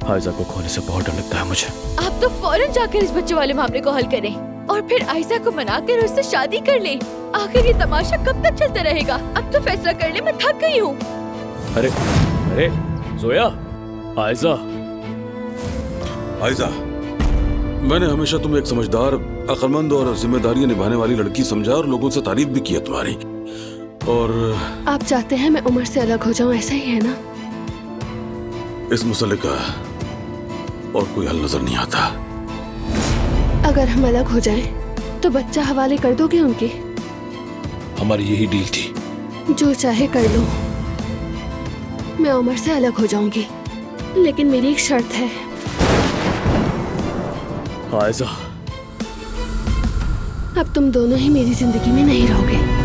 आयजा को खोने से बहुत डर लगता है मुझे। आप तो फौरन जाकर इस बच्चे वाले मामले को हल करें और फिर आयजा को मनाकर उससे शादी कर लें। आखिर ये तमाशा कब तक चलता रहेगा? अब तो फैसला कर ले, मैं थक गई हूँ। अरे अरे जोया, आयजा। आयजा, मैंने हमेशा तुम्हें एक समझदार, अक्लमंद और जिम्मेदारियां निभाने वाली लड़की समझा और लोगों से तारीफ भी की है तुम्हारी। और आप चाहते हैं मैं उमर से अलग हो जाऊं, ऐसा ही है ना? इस मसले का और कोई हल नजर नहीं आता। अगर हम अलग हो जाएं, तो बच्चा हवाले कर दोगे उनके? हमारी यही डील थी। जो चाहे कर लो, मैं उमर से अलग हो जाऊंगी, लेकिन मेरी एक शर्त है। आयजा, अब तुम दोनों ही मेरी जिंदगी में नहीं रहोगे।